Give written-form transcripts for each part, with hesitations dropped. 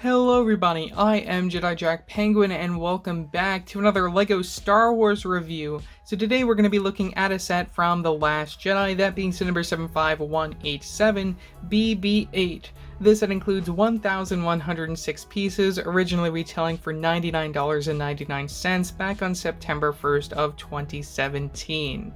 Hello everybody, I am Jedi Jack Penguin and welcome back to another LEGO Star Wars review. So today we're going to be looking at a set from The Last Jedi, that being set number 75187, BB-8. This set includes 1,106 pieces, originally retailing for $99.99 back on September 1st of 2017.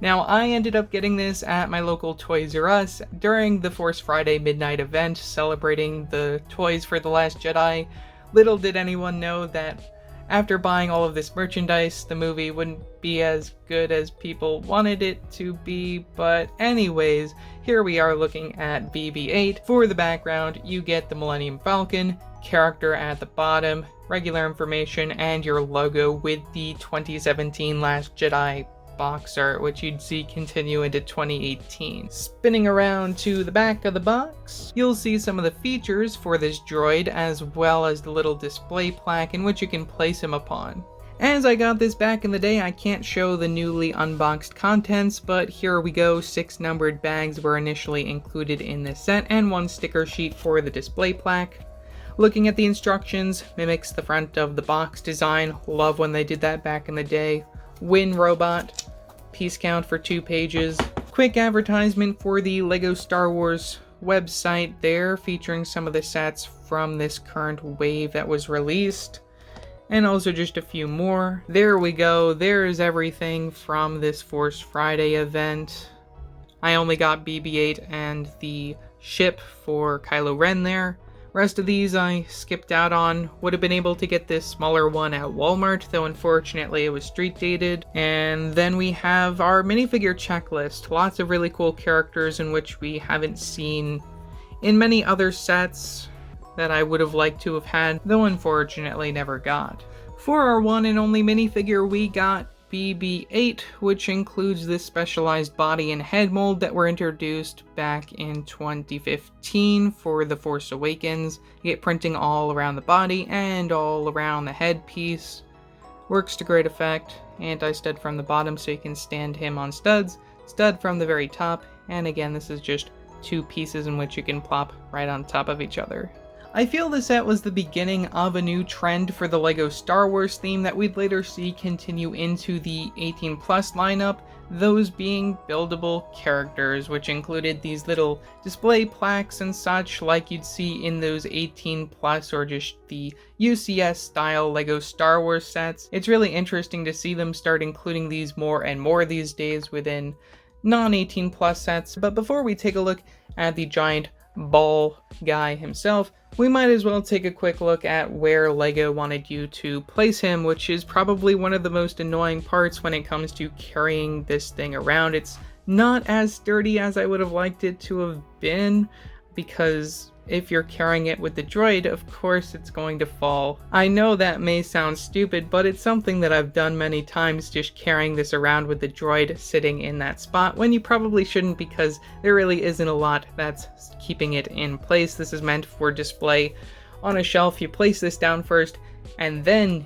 Now, I ended up getting this at my local Toys R Us during the Force Friday midnight event celebrating the toys for The Last Jedi. Little did anyone know that after buying all of this merchandise, the movie wouldn't be as good as people wanted it to be, but anyways, here we are looking at BB-8. For the background, you get the Millennium Falcon, character at the bottom, regular information, and your logo with the 2017 Last Jedi box art, which you'd see continue into 2018. Spinning around to the back of the box, you'll see some of the features for this droid, as well as the little display plaque in which you can place him upon. As I got this back in the day, I can't show the newly unboxed contents, but here we go. 6 numbered bags were initially included in this set, and 1 sticker sheet for the display plaque. Looking at the instructions, mimics the front of the box design. Love when they did that back in the day. Win robot. Piece count for 2 pages. Quick advertisement for the LEGO Star Wars website there, featuring some of the sets from this current wave that was released. And also just a few more. There we go. There's everything from this Force Friday event. I only got BB-8 and the ship for Kylo Ren there. Rest of these I skipped out on. Would have been able to get this smaller one at Walmart, though unfortunately it was street dated. And then we have our minifigure checklist. Lots of really cool characters in which we haven't seen in many other sets that I would have liked to have had, though unfortunately never got. For our one and only minifigure, we got BB-8, which includes this specialized body and head mold that were introduced back in 2015 for The Force Awakens. You get printing all around the body and all around the headpiece. Works to great effect. Anti-stud from the bottom so you can stand him on studs. Stud from the very top. And again, this is just 2 pieces in which you can plop right on top of each other. I feel the set was the beginning of a new trend for the LEGO Star Wars theme that we'd later see continue into the 18+ lineup, those being buildable characters, which included these little display plaques and such like you'd see in those 18+ or just the UCS style LEGO Star Wars sets. It's really interesting to see them start including these more and more these days within non-18+ sets. But before we take a look at the giant ball guy himself, we might as well take a quick look at where LEGO wanted you to place him, which is probably one of the most annoying parts when it comes to carrying this thing around. It's not as sturdy as I would have liked it to have been, because if you're carrying it with the droid, of course it's going to fall. I know that may sound stupid, but it's something that I've done many times, just carrying this around with the droid sitting in that spot, when you probably shouldn't, because there really isn't a lot that's keeping it in place. This is meant for display on a shelf. You place this down first, and then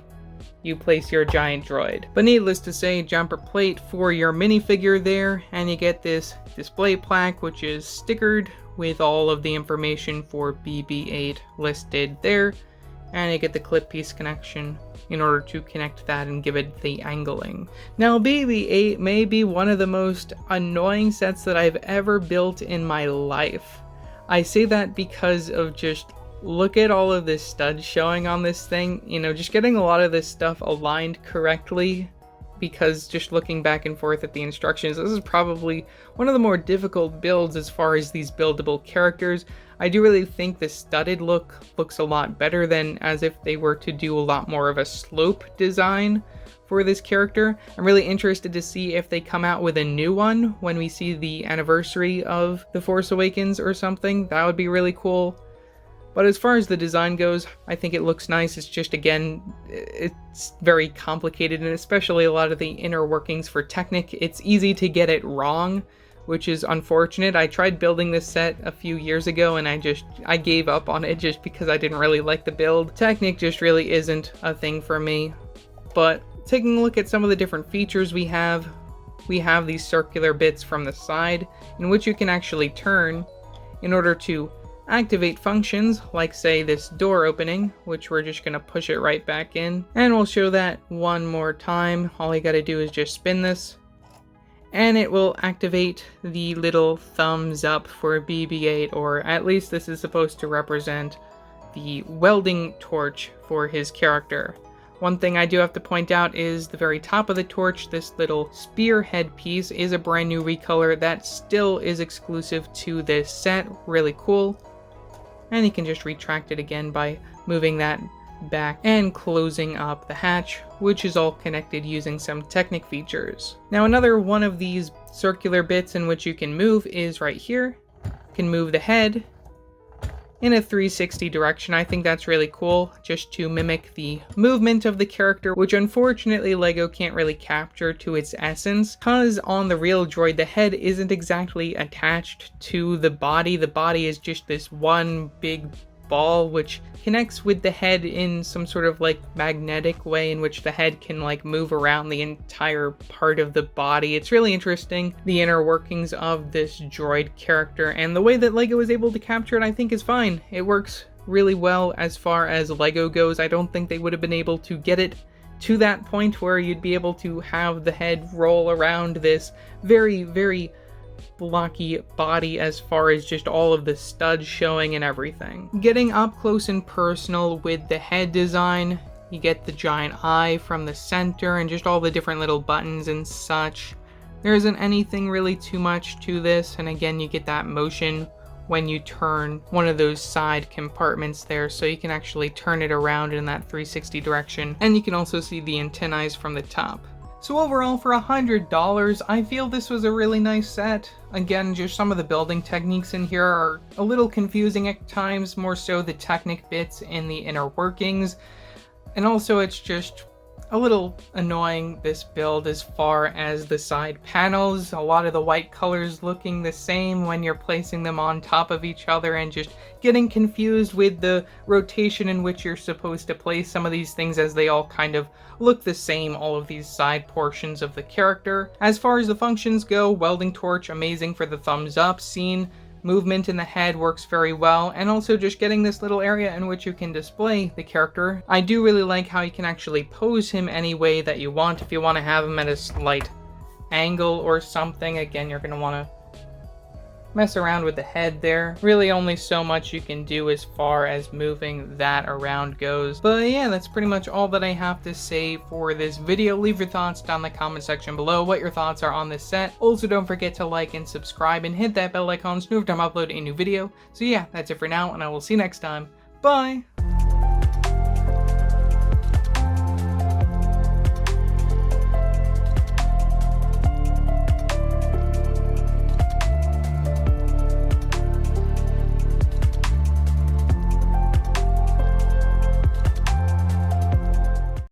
you place your giant droid. But needless to say, jumper plate for your minifigure there, and you get this display plaque, which is stickered with all of the information for BB-8 listed there, and you get the clip piece connection in order to connect that and give it the angling. Now, BB-8 may be one of the most annoying sets that I've ever built in my life. I say that because of just look at all of this stud showing on this thing. You know, just getting a lot of this stuff aligned correctly, because just looking back and forth at the instructions, this is probably one of the more difficult builds as far as these buildable characters. I do really think the studded look looks a lot better than as if they were to do a lot more of a slope design for this character. I'm really interested to see if they come out with a new one when we see the anniversary of The Force Awakens or something. That would be really cool. But as far as the design goes, I think it looks nice. It's just, again, it's very complicated, and especially a lot of the inner workings for Technic, it's easy to get it wrong, which is unfortunate. I tried building this set a few years ago, and I gave up on it just because I didn't really like the build. Technic just really isn't a thing for me. But taking a look at some of the different features we have these circular bits from the side, in which you can actually turn in order to activate functions like, say, this door opening, which we're just going to push it right back in. And we'll show that one more time. All you got to do is just spin this, and it will activate the little thumbs up for BB-8, or at least this is supposed to represent the welding torch for his character. One thing I do have to point out is the very top of the torch, this little spearhead piece, is a brand new recolor that still is exclusive to this set. Really cool. And you can just retract it again by moving that back and closing up the hatch, which is all connected using some Technic features. Now, another one of these circular bits in which you can move is right here. You can move the head in a 360 direction. I think that's really cool, just to mimic the movement of the character, which unfortunately LEGO can't really capture to its essence, because on the real droid the head isn't exactly attached to the body. The body is just this one big ball which connects with the head in some sort of like magnetic way, in which the head can like move around the entire part of the body. It's really interesting, the inner workings of this droid character, and the way that LEGO is able to capture it I think is fine. It works really well as far as LEGO goes. I don't think they would have been able to get it to that point where you'd be able to have the head roll around this very, very blocky body as far as just all of the studs showing and everything. Getting up close and personal with the head design, you get the giant eye from the center and just all the different little buttons and such. There isn't anything really too much to this, and again you get that motion when you turn one of those side compartments there, so you can actually turn it around in that 360 direction, and you can also see the antennae from the top. So overall, for $100, I feel this was a really nice set. Again, just some of the building techniques in here are a little confusing at times, more so the Technic bits in the inner workings. And also it's just a little annoying, this build, as far as the side panels. A lot of the white colors looking the same when you're placing them on top of each other, and just getting confused with the rotation in which you're supposed to place some of these things, as they all kind of look the same, all of these side portions of the character. As far as the functions go, welding torch, amazing for the thumbs up scene. Movement in the head works very well, and also just getting this little area in which you can display the character. I do really like how you can actually pose him any way that you want. If you want to have him at a slight angle or something, again, you're going to want to mess around with the head there. Really only so much you can do as far as moving that around goes. But yeah, that's pretty much all that I have to say for this video. Leave your thoughts down in the comment section below, what your thoughts are on this set. Also, don't forget to like and subscribe and hit that bell icon so every time I upload a new video. So yeah, that's it for now, and I will see you next time. Bye!